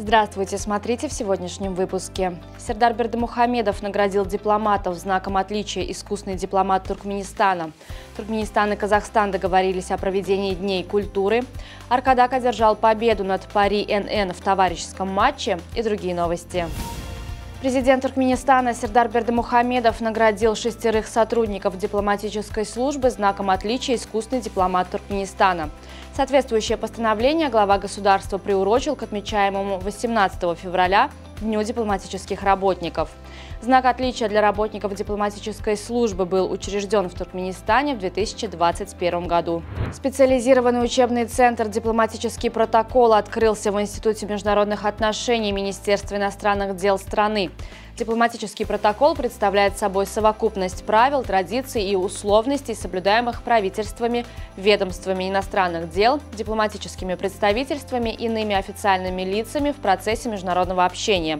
Здравствуйте, смотрите в сегодняшнем выпуске. Сердар Бердымухамедов наградил дипломатов знаком отличия «Искусный дипломат Туркменистана». Туркменистан и Казахстан договорились о проведении Дней культуры. Аркадак одержал победу над Пари НН в товарищеском матче и другие новости. Президент Туркменистана Сердар Бердымухамедов наградил 6 сотрудников дипломатической службы знаком отличия «Искусный дипломат Туркменистана». Соответствующее постановление глава государства приурочил к отмечаемому 18 февраля Дню дипломатических работников. Знак отличия для работников дипломатической службы был учрежден в Туркменистане в 2021 году. Специализированный учебный центр «Дипломатический протокол» открылся в Институте международных отношений Министерства иностранных дел страны. Дипломатический протокол представляет собой совокупность правил, традиций и условностей, соблюдаемых правительствами, ведомствами иностранных дел, дипломатическими представительствами и иными официальными лицами в процессе международного общения.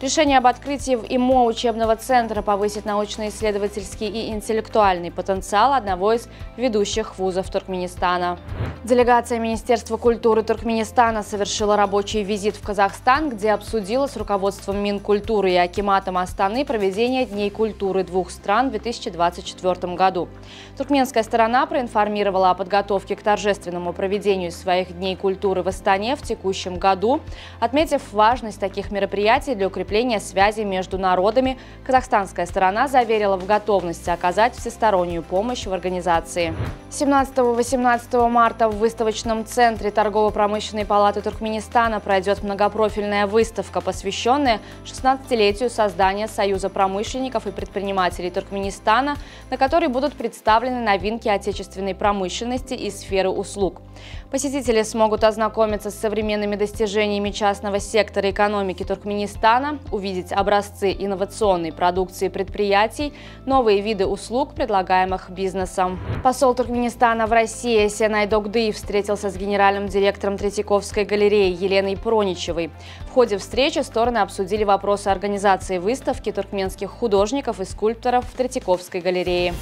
Решение об открытии в ИМО учебного центра повысит научно-исследовательский и интеллектуальный потенциал одного из ведущих вузов Туркменистана. Делегация Министерства культуры Туркменистана совершила рабочий визит в Казахстан, где обсудила с руководством Минкультуры и акиматом Астаны проведение Дней культуры двух стран в 2024 году. Туркменская сторона проинформировала о подготовке к торжественному проведению своих Дней культуры в Астане в текущем году, отметив важность таких мероприятий для укрепления связи между народами. Казахстанская сторона заверила в готовности оказать всестороннюю помощь в организации. 17-18 марта в выставочном центре Торгово-промышленной палаты Туркменистана пройдет многопрофильная выставка, посвященная 16-летию создания Союза промышленников и предпринимателей Туркменистана, на которой будут представлены новинки отечественной промышленности и сферы услуг. Посетители смогут ознакомиться с современными достижениями частного сектора экономики Туркменистана, увидеть образцы инновационной продукции предприятий, новые виды услуг, предлагаемых бизнесом. Посол Туркменистана в России Сенай Догдыев встретился с генеральным директором Третьяковской галереи Еленой Проничевой. В ходе встречи стороны обсудили вопросы организации выставки туркменских художников и скульпторов в Третьяковской галерее.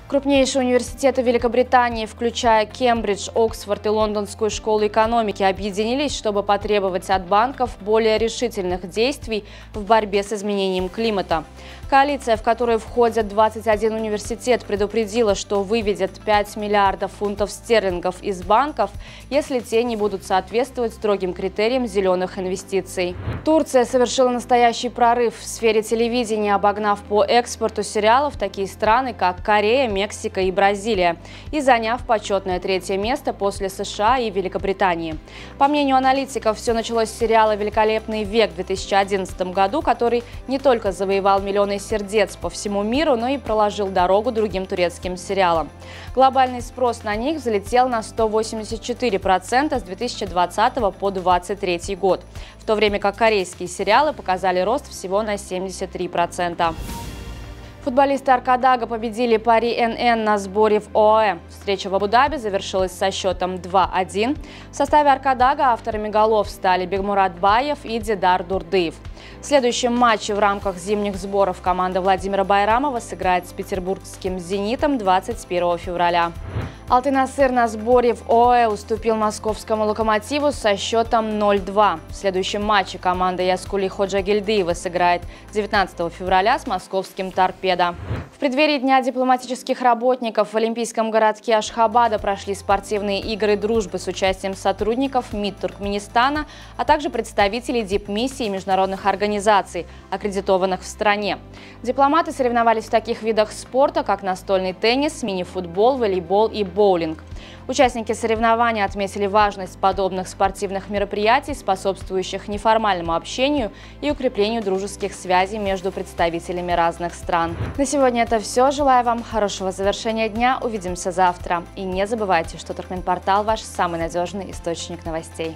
Крупнейшие университеты Великобритании, включая Кембридж, Оксфорд и Лондонскую школу экономики, объединились, чтобы потребовать от банков более решительных действий в борьбе с изменением климата. Коалиция, в которую входят 21 университет, предупредила, что выведет 5 миллиардов фунтов стерлингов из банков, если те не будут соответствовать строгим критериям зеленых инвестиций. Турция совершила настоящий прорыв в сфере телевидения, обогнав по экспорту сериалов такие страны, как Корея, Мексика и Бразилия, и заняв почетное 3-е место после США и Великобритании. По мнению аналитиков, все началось с сериала «Великолепный век» в 2011 году, который не только завоевал миллионы сердец по всему миру, но и проложил дорогу другим турецким сериалам. Глобальный спрос на них взлетел на 184% с 2020 по 2023 год, в то время как корейские сериалы показали рост всего на 73%. Футболисты Аркадага победили Пари НН на сборе в ОАЭ. Встреча в Абу-Даби завершилась со счетом 2-1. В составе Аркадага авторами голов стали Бегмурат Баев и Дидар Дурдыев. В следующем матче в рамках зимних сборов команда Владимира Байрамова сыграет с петербургским «Зенитом» 21 февраля. Алтынасыр на сборе в ОАЭ уступил московскому «Локомотиву» со счетом 0-2. В следующем матче команда Яскули Ходжагильдыева сыграет 19 февраля с московским «Торпедо». В преддверии Дня дипломатических работников в Олимпийском городке Ашхабада прошли спортивные игры дружбы с участием сотрудников МИД Туркменистана, а также представителей дипмиссий и международных организаций, аккредитованных в стране. Дипломаты соревновались в таких видах спорта, как настольный теннис, мини-футбол, волейбол и боулинг. Участники соревнований отметили важность подобных спортивных мероприятий, способствующих неформальному общению и укреплению дружеских связей между представителями разных стран. На сегодня это все. Желаю вам хорошего завершения дня. Увидимся завтра. И не забывайте, что Туркменпортал – ваш самый надежный источник новостей.